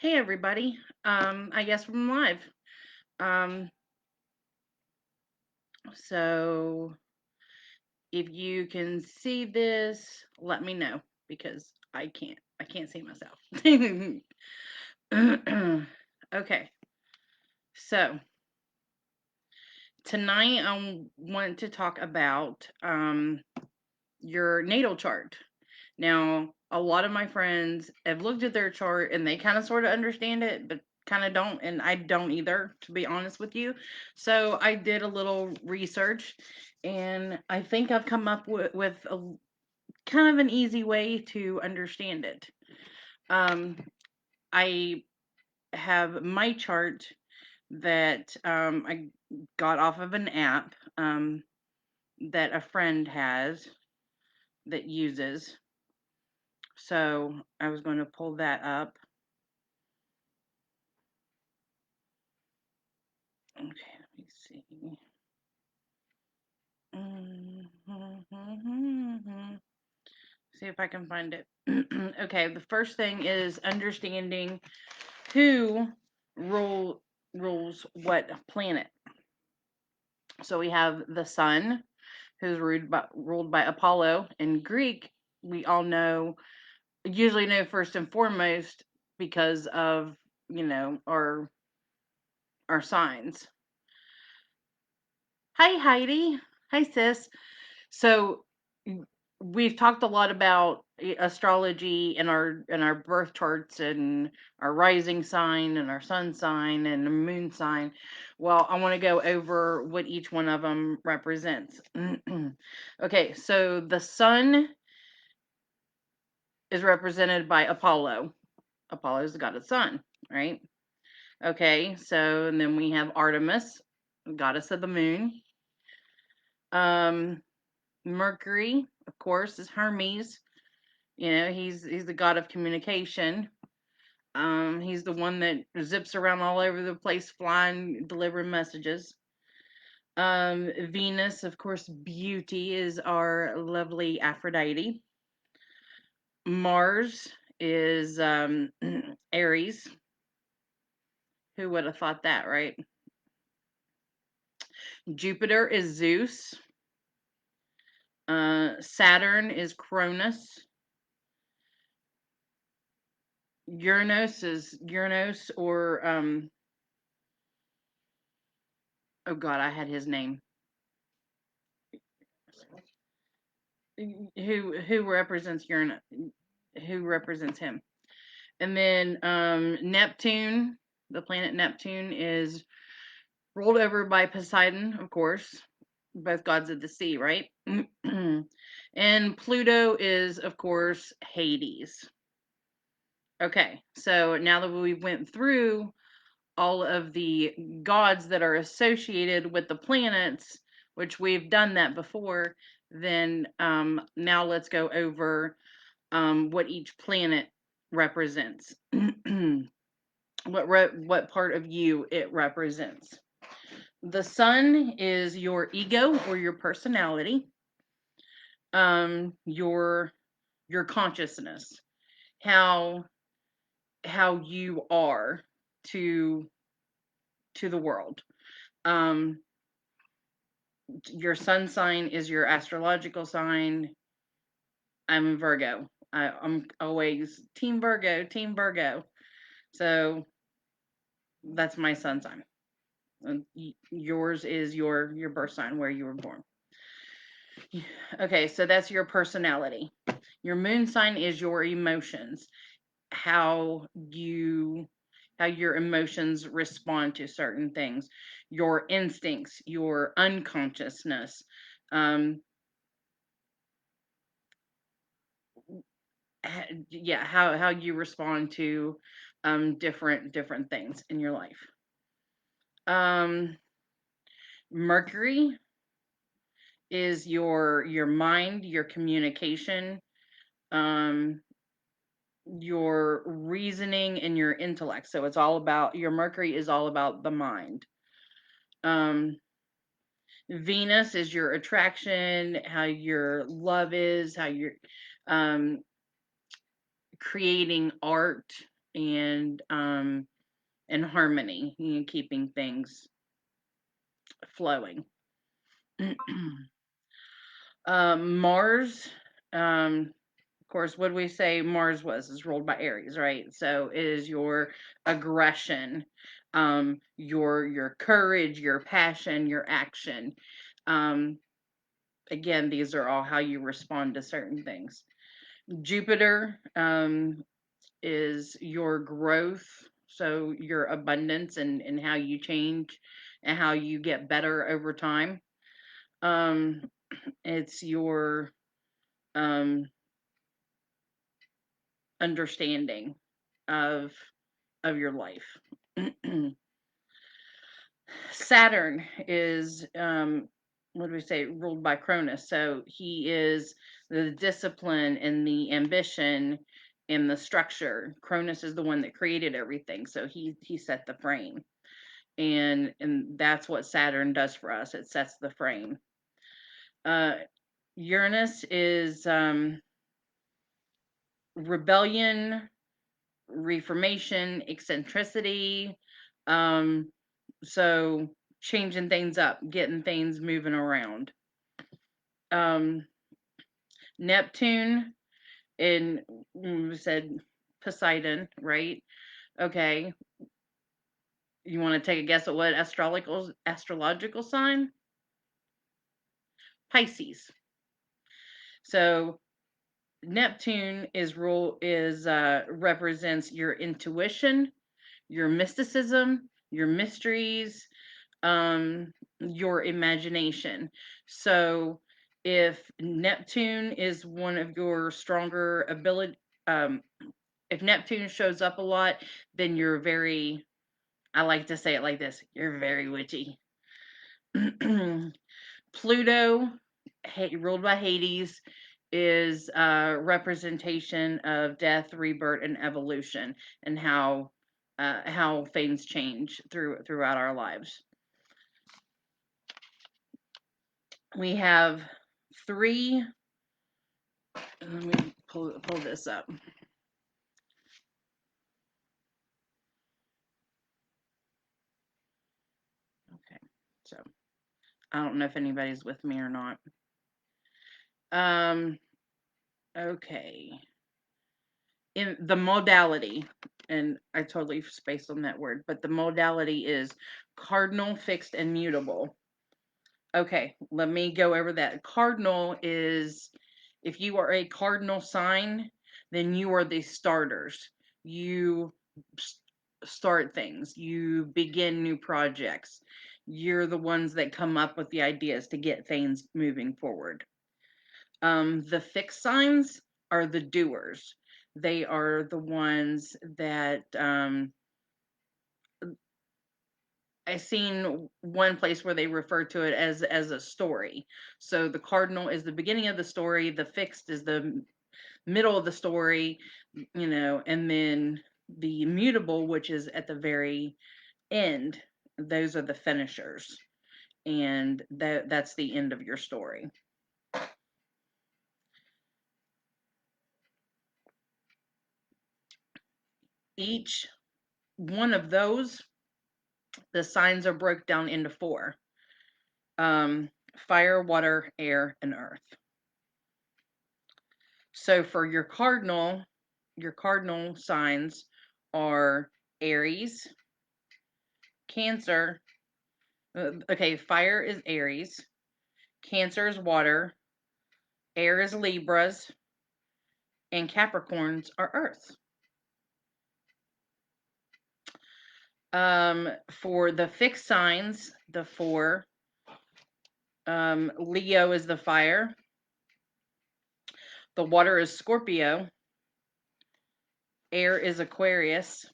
Hey everybody. I guess I'm live. Um, so if you can see this, let me know because I can't. I can't see myself. Okay. So tonight I want to talk about your natal chart. Now, a lot of my friends have looked at their chart and they kind of sort of understand it, but kind of don't. And I don't either, to be honest with you. So I did a little research and I think I've come up with a kind of an easy way to understand it. Um, I have my chart that I got off of an app that a friend has that uses. So I was going to pull that up. Okay, let me see. See if I can find it. Okay, the first thing is understanding who rule rules what planet. So we have the sun, who's ruled by Apollo. In Greek, we all usually know first and foremost because of our signs. Hi Heidi. Hi sis. So we've talked a lot about astrology and our birth charts and our rising sign and our sun sign and the moon sign. Well, I want to go over what each one of them represents. Okay, so the sun is represented by Apollo. Apollo is the god of the sun, right? Okay, so and then we have Artemis, goddess of the moon. Um, Mercury, of course, is Hermes. He's the god of communication. He's the one that zips around all over the place, flying, delivering messages. Venus, of course, beauty is our lovely Aphrodite. Mars is Aries. Who would have thought that, right? Jupiter is Zeus. Saturn is Cronus. Uranus is Uranus, or oh god, I had his name. Who represents Uranus? Who represents him? And then Neptune, the planet Neptune, is ruled over by Poseidon, of course, both gods of the sea, right? And Pluto is, of course, Hades. Okay, so now that we went through all of the gods that are associated with the planets, which we've done that before, then now let's go over what each planet represents. What part of you it represents. The sun is your ego or your personality, your consciousness, how you are to the world. Um, your sun sign is your astrological sign. I'm a Virgo. I'm always Team Virgo, Team Virgo. So that's my sun sign. And yours is your birth sign, where you were born. Okay, so that's your personality. Your moon sign is your emotions, how your emotions respond to certain things, your instincts, your unconsciousness, um, yeah, how you respond to different things in your life. Um, Mercury is your mind, your communication, um, your reasoning, and your intellect. So it's all about your Mercury is all about the mind. Um, Venus is your attraction, how your love is, how you're um, creating art. and harmony, keeping things flowing. Mars, of course, what we say Mars was is ruled by Aries, right? So it is your aggression, your courage, your passion, your action. Um, Again, these are all how you respond to certain things. Jupiter, is your growth, so your abundance and how you change and how you get better over time. Um, it's your um, understanding of your life. Saturn is what do we say, ruled by Cronus. So he is the discipline and the ambition and the structure. Cronus is the one that created everything. So he set the frame. And that's what Saturn does for us. It sets the frame. Uh Uranus is rebellion, reformation, eccentricity. So changing things up, getting things moving around. Um, Neptune in we said Poseidon, right? Okay. You want to take a guess at what astrological sign? Pisces. So Neptune represents your intuition, your mysticism, your mysteries, your imagination. So if Neptune is one of your stronger ability, um, if Neptune shows up a lot, then you're very, I like to say it like this, you're very witchy. Pluto, ruled by Hades, is a representation of death, rebirth, and evolution, and how things change throughout our lives. We have three. Let me pull this up. Okay, so I don't know if anybody's with me or not. Um, okay. In the modality, and I totally spaced on that word, but the modality is cardinal, fixed, and mutable. Okay, let me go over that. Cardinal is if you are a cardinal sign, then you are the starters. You start things, you begin new projects. You're the ones that come up with the ideas to get things moving forward. The fixed signs are the doers. They are the ones that I seen one place where they refer to it as a story. So the cardinal is the beginning of the story, the fixed is the middle of the story, and then the mutable, which is at the very end, those are the finishers. And that's the end of your story. Each one of those, the signs are broke down into four. Um, Fire, water, air, and earth. So for your cardinal signs are Aries, Cancer. Okay, fire is Aries, Cancer is water, air is Libras, and Capricorns are Earth. For the fixed signs, the four, Leo is the fire, the water is Scorpio, air is Aquarius,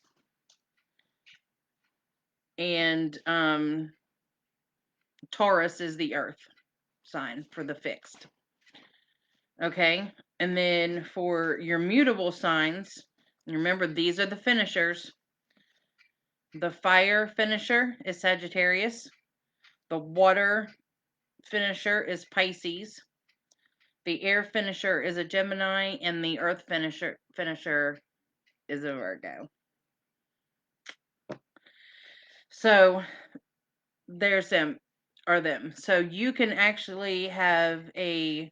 and Taurus is the Earth sign for the fixed. Okay. And then for your mutable signs, remember these are the finishers. The fire finisher is Sagittarius. The water finisher is Pisces. The air finisher is a Gemini, and the earth finisher is a Virgo. So there's them or them. So you can actually have a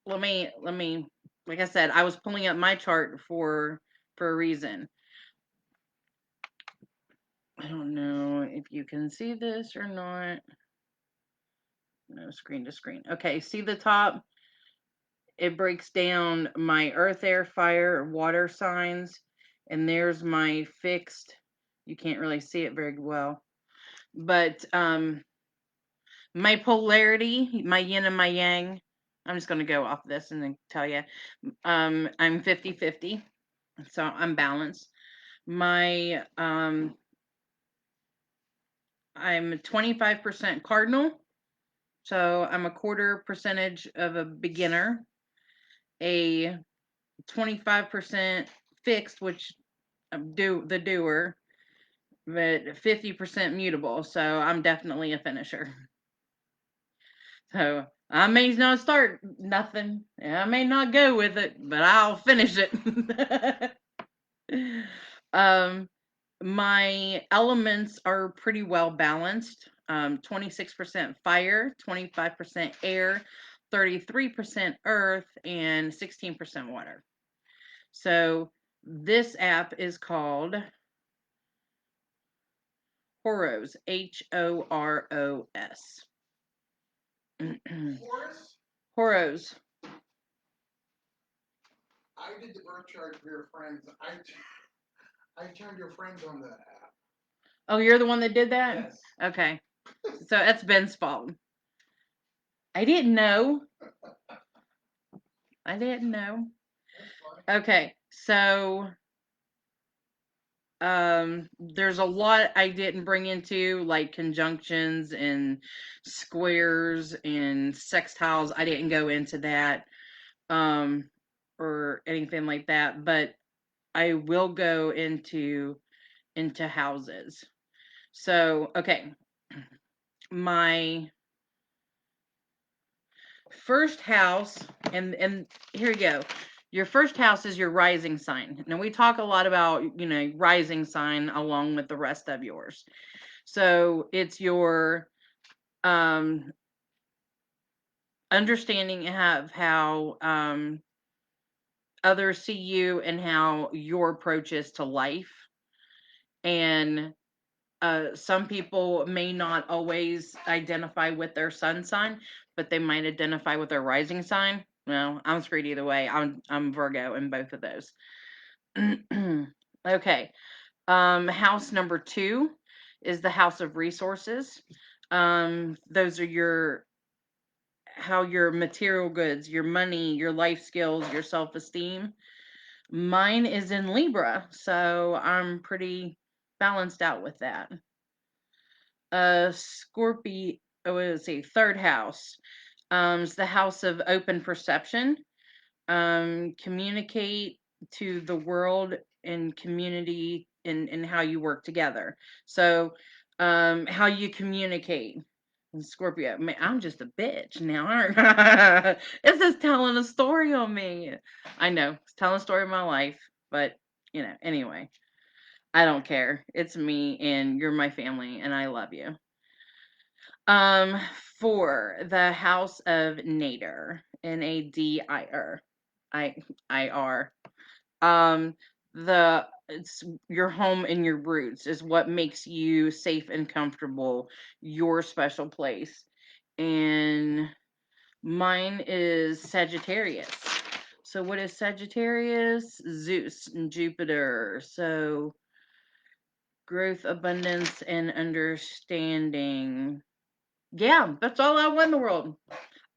let me like I said, I was pulling up my chart for a reason. I don't know if you can see this or not. No, screen to screen. Okay, see the top? It breaks down my earth, air, fire, water signs, and there's my fixed. You can't really see it very well, but my polarity, my yin and my yang. I'm just going to go off this and then tell you. I'm 50-50, so I'm balanced. My I'm 25% cardinal, so I'm a quarter percentage of a beginner, a 25% fixed, which do the doer, but 50% mutable. So I'm definitely a finisher. So I may not start nothing. I may not go with it, but I'll finish it. um, my elements are pretty well balanced. 26% fire, 25% air, 33% earth, and 16% water. So this app is called Horos, Horos. Horace, Horos. I did the birth chart for your friends. I turned your friends on that app. Oh, you're the one that did that? Yes. Okay. So that's Ben's fault. I didn't know. I didn't know. That's fine. Okay. So there's a lot I didn't bring into like conjunctions and squares and sextiles. I didn't go into that um or anything like that, but I will go into houses. So, okay, my first house, and here you go. Your first house is your rising sign. Now we talk a lot about, rising sign along with the rest of yours. So, it's your um understanding of how others see you and how your approach is to life. And some people may not always identify with their sun sign, but they might identify with their rising sign. Well, I'm screwed either way. I'm Virgo in both of those. Okay. House number 2 is the house of resources. Those are your material goods, your money, your life skills, your self-esteem. Mine is in Libra, so I'm pretty balanced out with that. Scorpio, let's see, third house. It's the house of open perception. Communicate to the world and community and how you work together. So, how you communicate. Scorpio, man, I'm just a bitch now, aren't I? It's just telling a story on me. I know, it's telling a story of my life, but anyway, I don't care. It's me and you're my family and I love you. Um, for the House of Nadir, Nadir, I IR. Um, it's your home and your roots is what makes you safe and comfortable, your special place. And mine is Sagittarius. So what is Sagittarius? Zeus and Jupiter. So growth, abundance, and understanding. Yeah, that's all I want in the world.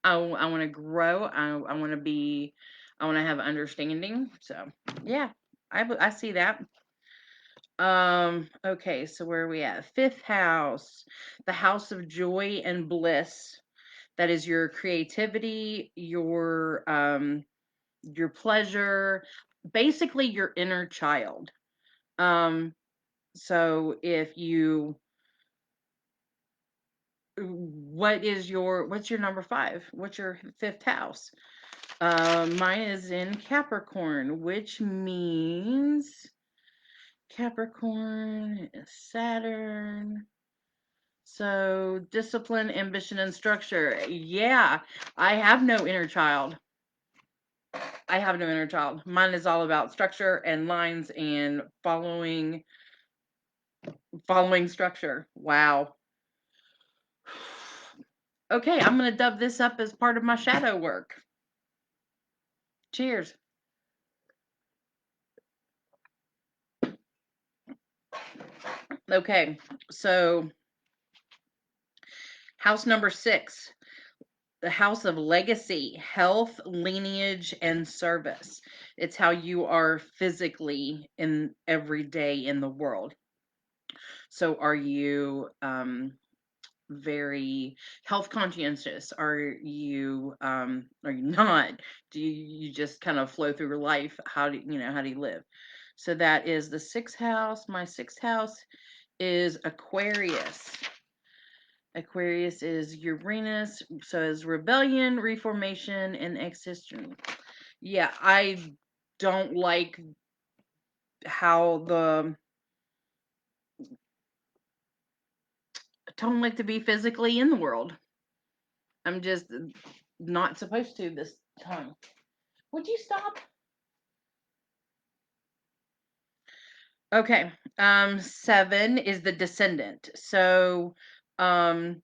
I want to grow. I want to be. I want to have understanding. So yeah, I see that. Okay, so where are we at? Fifth house, the house of joy and bliss. That is your creativity, your pleasure, basically your inner child. Um, so if you what's your number 5? What's your fifth house? Mine is in Capricorn, which means Capricorn, Saturn. So, discipline, ambition, and structure. Yeah, I have no inner child. I have no inner child. Mine is all about structure and lines and following structure. Wow. Okay, I'm going to dub this up as part of my shadow work. Cheers. Okay, so house number 6, the house of legacy, health, lineage, and service. It's how you are physically in every day in the world. So, are you very health conscientious? Are you not? Do you just kind of flow through your life? How do you live? So that is the sixth house. My sixth house is Aquarius. Aquarius is Uranus, so is rebellion, reformation, and existence. Yeah, don't like how the I don't like to be physically in the world. I'm just not supposed to this time. Would you stop? Okay. 7 is the descendant. So, um,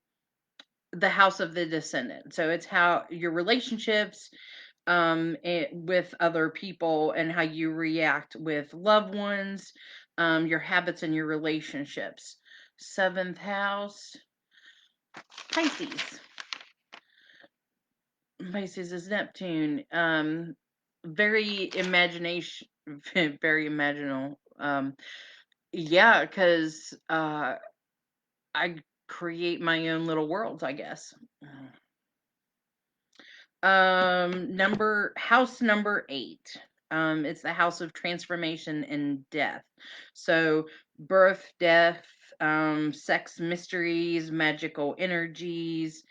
the house of the descendant. So it's how your relationships with other people and how you react with loved ones, your habits and your relationships. Seventh house, Pisces. Pisces is Neptune. Very imagination, very imaginal. Yeah, because I create my own little worlds, I guess. Number 8. It's the house of transformation and death. So birth, death, sex mysteries, magical energies.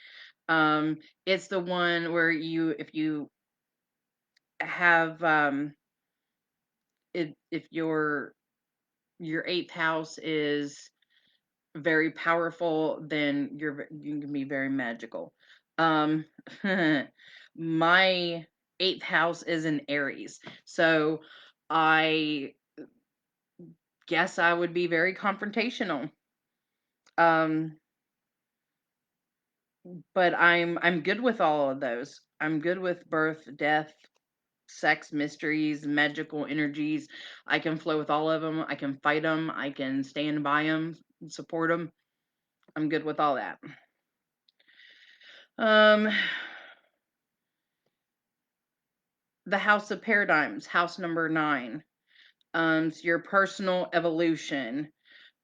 It's the one where if you have if your eighth house is very powerful, then you can be very magical. Um, my eighth house is in Aries, so I guess I would be very confrontational. Um, but I'm good with all of those. I'm good with birth, death, sex, mysteries, magical energies. I can flow with all of them. I can fight them. I can stand by them, support them. I'm good with all that. Um, the House of Paradigms, house number 9. It's your personal evolution.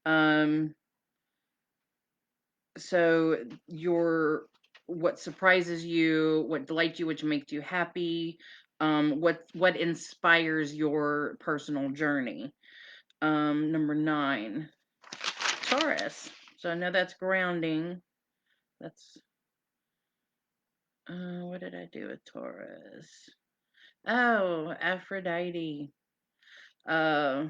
Um, so your what surprises you, what delights you, which makes you happy, what inspires your personal journey. Number 9, Taurus. So I know that's grounding. That's what did I do with Taurus? Oh, Aphrodite. Uh,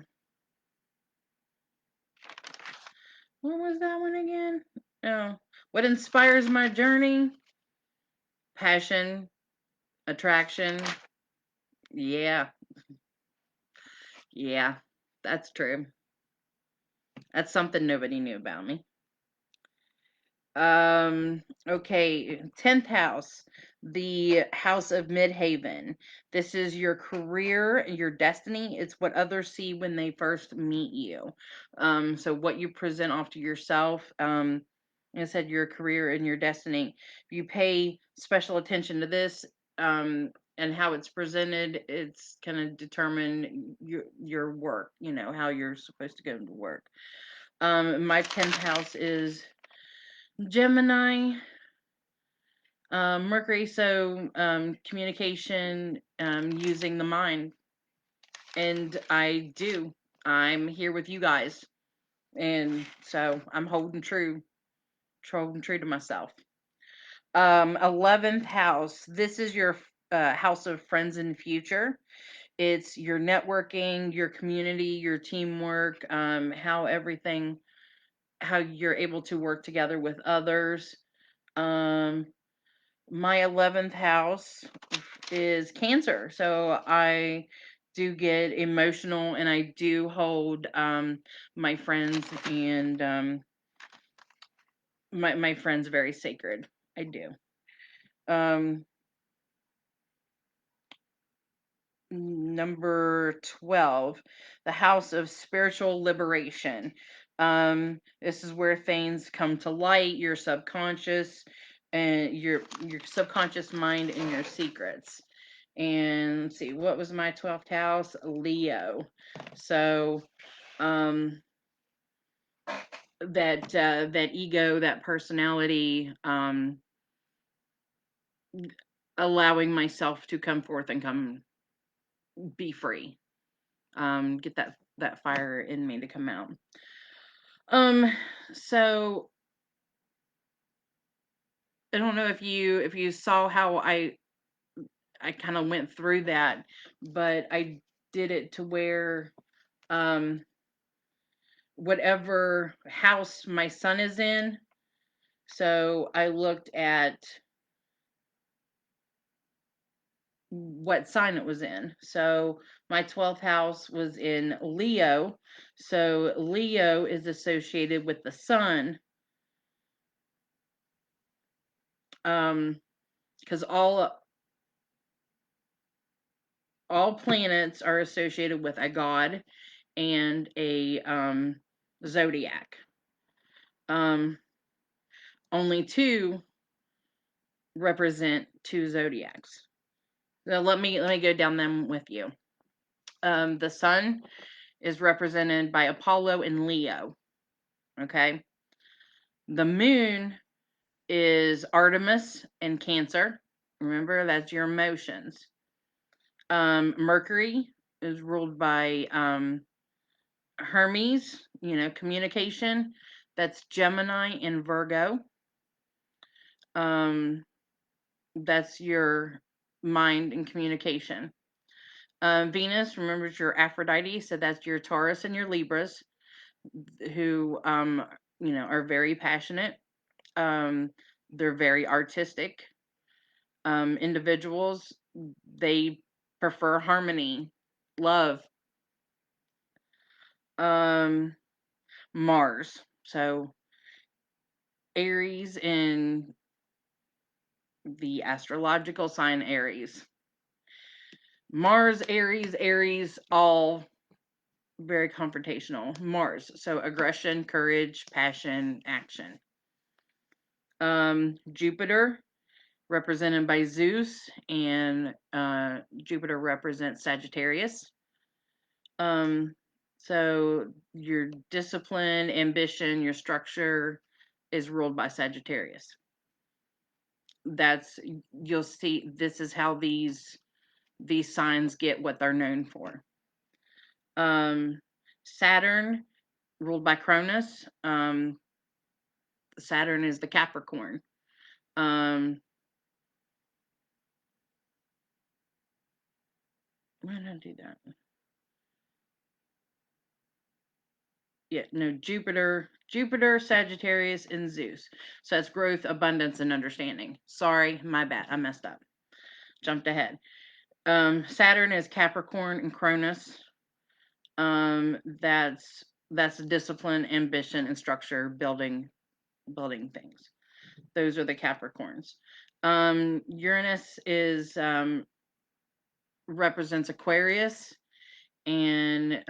what was that one again? Oh, what inspires my journey? Passion, attraction. Yeah, yeah, that's true. That's something nobody knew about me. Okay, 10th house, the house of Midhaven. This is your career, your destiny. It's what others see when they first meet you. So what you present off to yourself, like I said, your career and your destiny. If you pay special attention to this, and how it's presented, it's gonna determine your work, how you're supposed to go to work. My 10th house is Gemini, Mercury, so communication, using the mind. And I'm here with you guys. And so I'm holding true to myself. 11th house. This is your house of friends and future. It's your networking, your community, your teamwork, how you're able to work together with others. Um, my 11th house is Cancer, so I do get emotional, and I do hold my friends and my friends very sacred. I do. Um, Number 12, the house of spiritual liberation. This is where things come to light, your subconscious and your subconscious mind and your secrets. And let's see, what was my 12th house? Leo. So um that ego, that personality, allowing myself to come forth and come be free. Get that fire in me to come out. Um, so I don't know if you saw how I kind of went through that, but I did it to where um whatever house my son is in. So I looked at what sign it was in. So my 12th house was in Leo. So Leo is associated with the sun. Because all planets are associated with a god and a zodiac. Um, Only two represent two zodiacs. So let me go down them with you. The sun is represented by Apollo and Leo. Okay. The moon is Artemis and Cancer. Remember, that's your emotions. Mercury is ruled by Hermes, communication. That's Gemini and Virgo. Um, that's your mind and communication. Venus, remember, is your Aphrodite, so that's your Taurus and your Libras, who are very passionate. Um, they're very artistic individuals. They prefer harmony, love. Um, Mars, so Aries in the astrological sign Aries. Mars, Aries, all very confrontational. Mars, so aggression, courage, passion, action. Jupiter, represented by Zeus, and Jupiter represents Sagittarius. Um, so your discipline, ambition, your structure is ruled by Sagittarius. That's You'll see this is how these signs get what they're known for. Um, Saturn, ruled by Cronus. Saturn is the Capricorn. Um, why did I do that? Yeah, no, Jupiter, Sagittarius, and Zeus. So that's growth, abundance, and understanding. Sorry, my bad. I messed up. Jumped ahead. Saturn is Capricorn and Cronus. That's discipline, ambition, and structure, building things. Those are the Capricorns. Uranus is represents Aquarius, and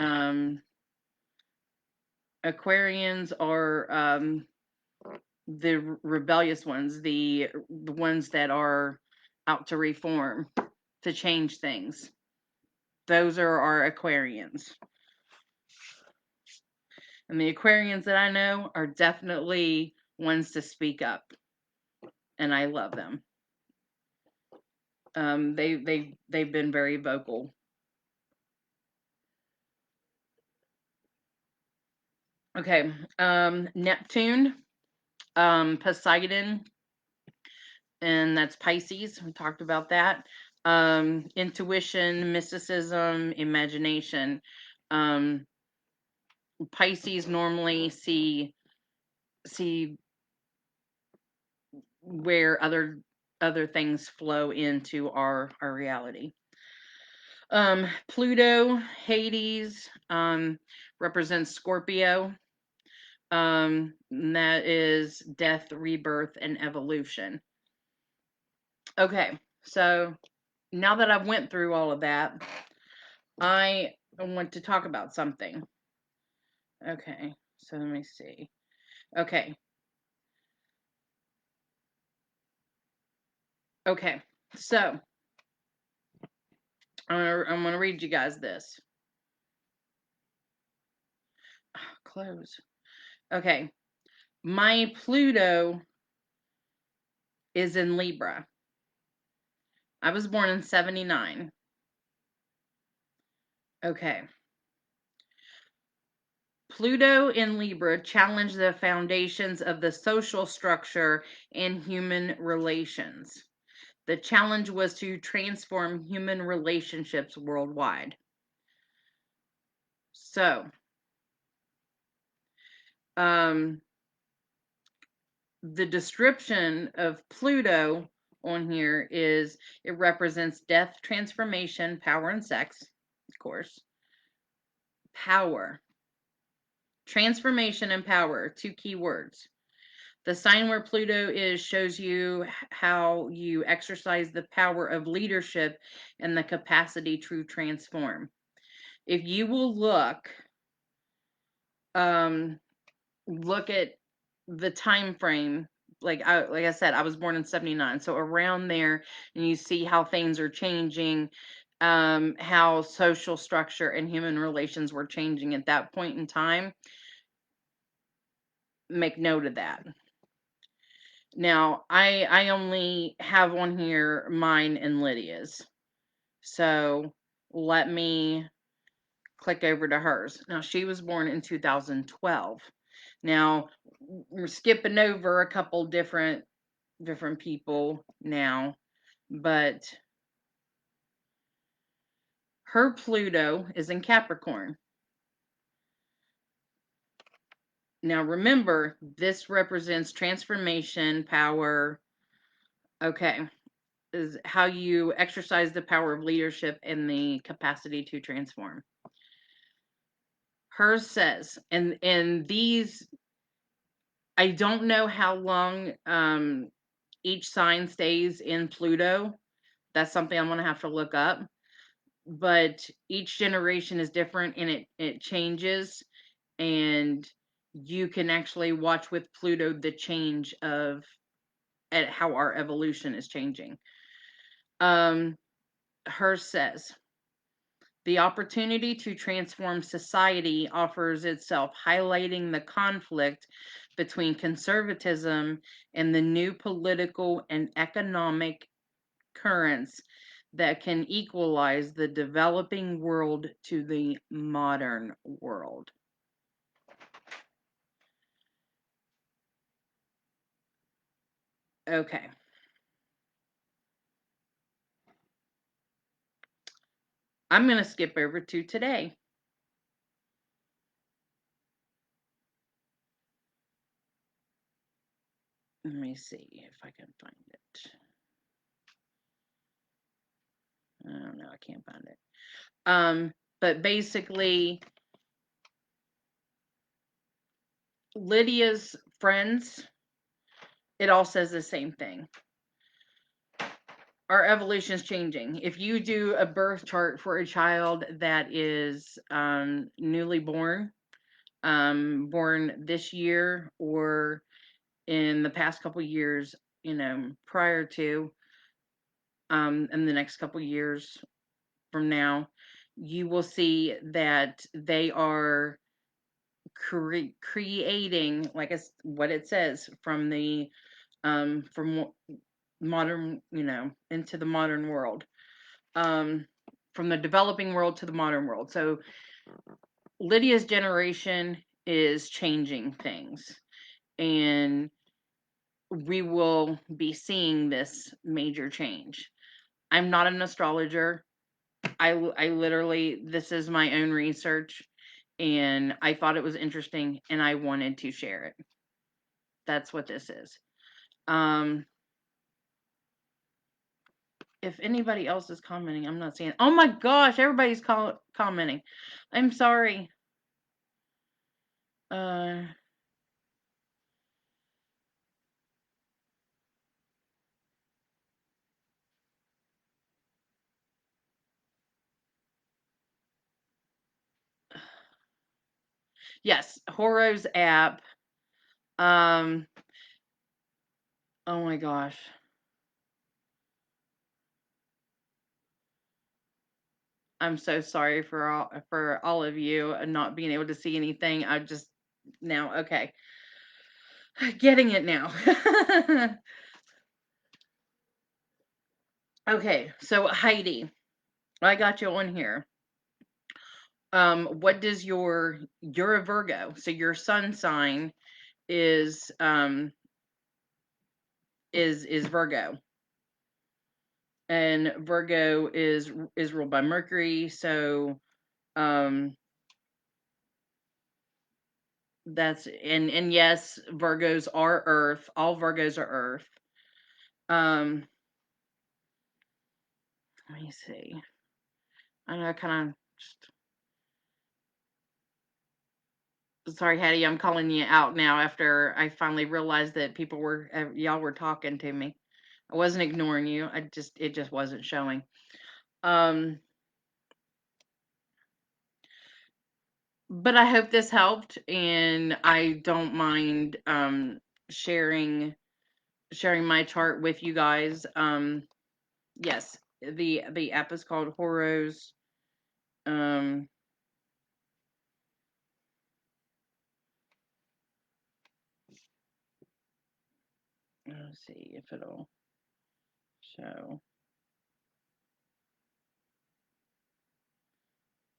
Aquarians are the rebellious ones, the ones that are out to reform, to change things. Those are our Aquarians. And the Aquarians that I know are definitely ones to speak up, and I love them. They've been very vocal. Okay, Neptune, Poseidon, and that's Pisces. We talked about that. Intuition, mysticism, imagination. Um, Pisces normally see where other things flow into our reality. Pluto, Hades, represents Scorpio. And that is death, rebirth, and evolution. Okay, so now that I've went through all of that, I want to talk about something. Okay, so let me see. Okay, okay, so I'm gonna read you guys this. Close. Okay, my Pluto is in Libra. I was born in 79. Okay. Pluto in Libra challenged the foundations of the social structure and human relations. The challenge was to transform human relationships worldwide. So, um, the description of Pluto on here is it represents death, transformation, power, and sex, of course. Power, transformation, and power, two key words. The sign where Pluto is shows you how you exercise the power of leadership and the capacity to transform. If you will um, look at the time frame, like I said, I was born in 79, so around there, and you see how things are changing, how social structure and human relations were changing at that point in time. Make note of that. Now, I only have on here mine and Lydia's. So let me click over to hers. Now, she was born in 2012. Now, we're skipping over a couple different people now, but her Pluto is in Capricorn. Now, remember, this represents transformation, power. Okay, is how you exercise the power of leadership and the capacity to transform. Hers says, and these, I don't know how long each sign stays in Pluto. That's something I'm gonna have to look up. But each generation is different and it changes, and you can actually watch with Pluto the change of at how our evolution is changing. Um, Hers says the opportunity to transform society offers itself, highlighting the conflict between conservatism and the new political and economic currents that can equalize the developing world to the modern world. Okay. I'm going to skip over to today. Let me see if I can find it. I don't know. I can't find it. But basically, Lydia's friends, it all says the same thing. Our evolution is changing. If you do a birth chart for a child that is newly born, born this year or in the past couple years, prior to, in the next couple years from now, you will see that they are creating, like what it says, from modern, into the modern world, um, from the developing world to the modern world. So Lydia's generation is changing things, and we will be seeing this major change. I'm not an astrologer. I literally, this is my own research, and I thought it was interesting, and I wanted to share it. That's what this is. Um, if anybody else is commenting, I'm not seeing. Oh my gosh, everybody's commenting. I'm sorry. Uh, yes, Horo's app. Um, oh my gosh. I'm so sorry for all of you not being able to see anything. I just now okay. Getting it now. Okay, so Heidi, I got you on here. What does you're a Virgo, so your sun sign is is Virgo. And Virgo is ruled by Mercury, so um that's and yes, Virgos are Earth. All Virgos are Earth. Um let me see. I know I kind of just sorry, Hattie, I'm calling you out now after I finally realized that people were y'all were talking to me. I wasn't ignoring you. It just wasn't showing. Um, but I hope this helped, and I don't mind sharing sharing my chart with you guys. Yes, the app is called Horos. Um, let's see if it'll show.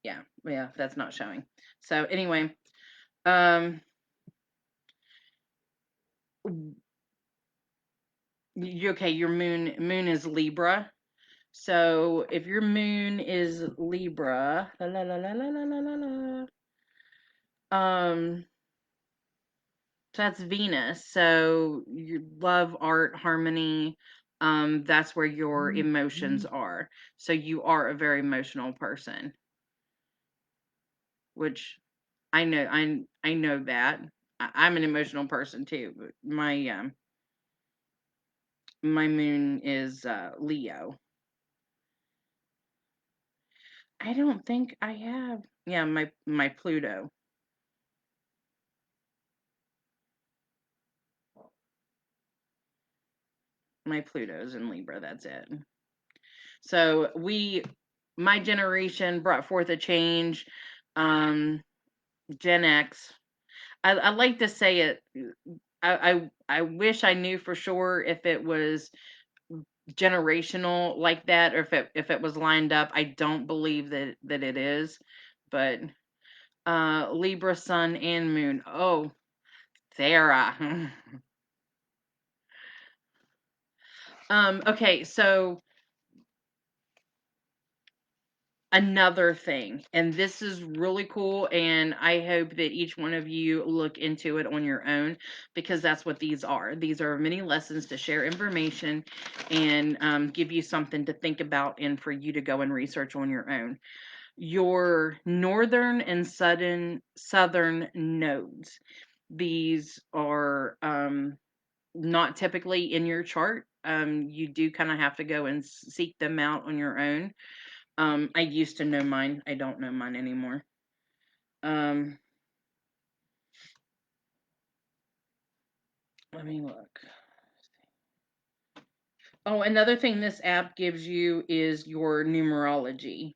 Yeah, yeah, that's not showing. So anyway, um, okay, your moon is Libra. So if your moon is Libra, la la la la la la la la so that's Venus. So you love, art, harmony. That's where your emotions are. So you are a very emotional person, which I know that. I'm an emotional person too. But my moon is Leo. I don't think I have. Yeah, my Pluto. My Pluto's in Libra. That's it. So my generation brought forth a change. Gen X. I like to say it. I wish I knew for sure if it was generational like that, or if it was lined up. I don't believe that it is, but Libra, Sun, and Moon. Oh, Sarah. Okay, so another thing, and this is really cool, and I hope that each one of you look into it on your own, because that's what these are many lessons to share information and give you something to think about and for you to go and research on your own. Your northern and southern nodes, these are not typically in your chart. You do kind of have to go and seek them out on your own. I used to know mine. I don't know mine anymore. Um, let me look. Oh, another thing this app gives you is your numerology.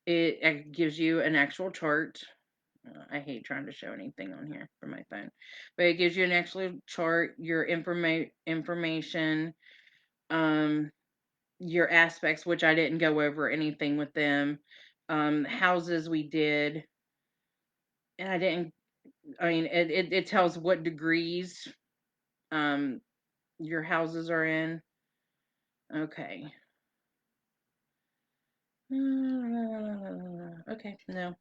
It gives you an actual chart. I hate trying to show anything on here from my phone, but it gives you an actual chart, your information, um, your aspects, which I didn't go over anything with them. Houses we did, and I didn't. I mean, it tells what degrees um your houses are in. Okay. Okay, no.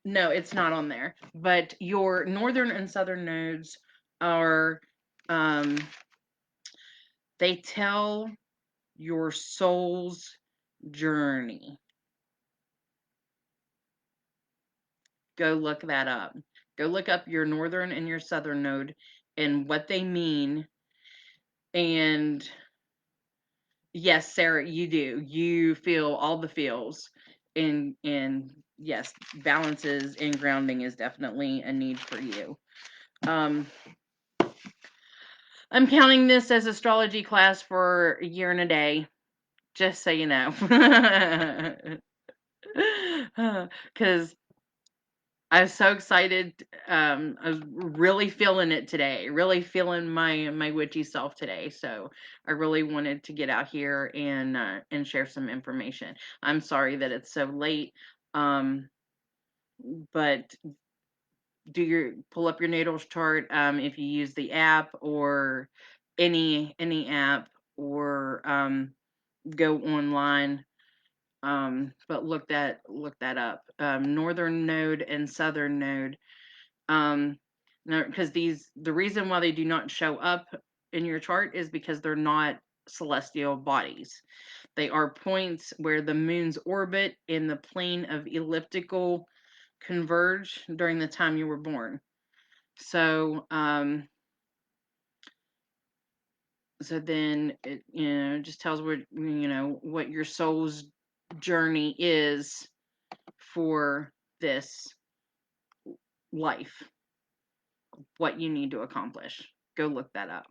No, it's not on there. But your northern and southern nodes are um they tell your soul's journey. Go look that up. Go look up your northern and your southern node and what they mean. And yes, Sarah, you do. You feel all the feels. And yes, balances and grounding is definitely a need for you. Um, I'm counting this as astrology class for a year and a day, just so you know. Because I was so excited. I was really feeling it today, really feeling my witchy self today. So I really wanted to get out here and share some information. I'm sorry that it's so late, um, but pull up your natal chart if you use the app or any app or go online. But look that up. Northern node and southern node. Um, because the reason why they do not show up in your chart is because they're not celestial bodies. They are points where the moon's orbit and the plane of elliptical converge during the time you were born. So, so then it just tells what your soul's journey is for this life, what you need to accomplish. Go look that up.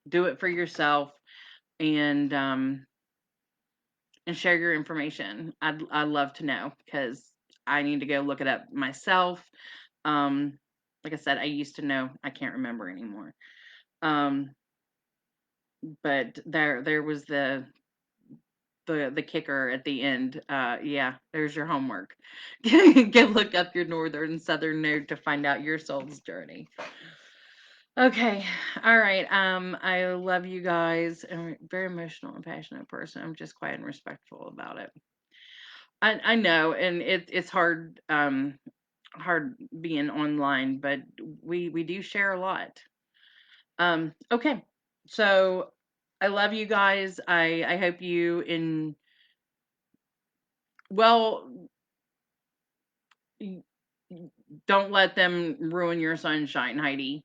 Do it for yourself and and share your information. I'd love to know because I need to go look it up myself. Um, like I said, I used to know. I can't remember anymore. Um, but there was the kicker at the end. Yeah, there's your homework. Go look up your northern and southern node to find out your soul's journey. Okay, all right. I love you guys. I'm a very emotional and passionate person. I'm just quiet and respectful about it. I know, and it's hard being online, but we do share a lot. Okay, so I love you guys. I hope you in well y- don't let them ruin your sunshine, Heidi.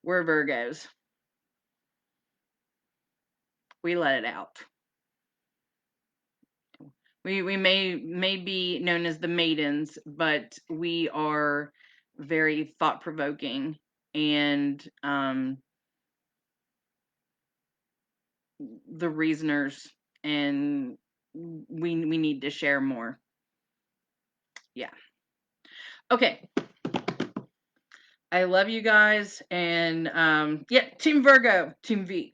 We're Virgos. We let it out. We may be known as the maidens, but we are very thought provoking and the reasoners, and we need to share more. Yeah. Okay. I love you guys, and yeah, Team Virgo, Team V.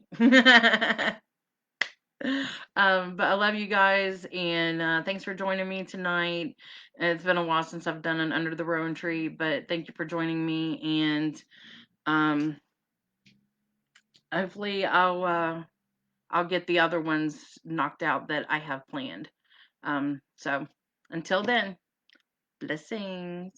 But I love you guys, and thanks for joining me tonight. It's been a while since I've done an Under the Rowan Tree, but thank you for joining me, and um, hopefully I'll get the other ones knocked out that I have planned. So until then, blessings.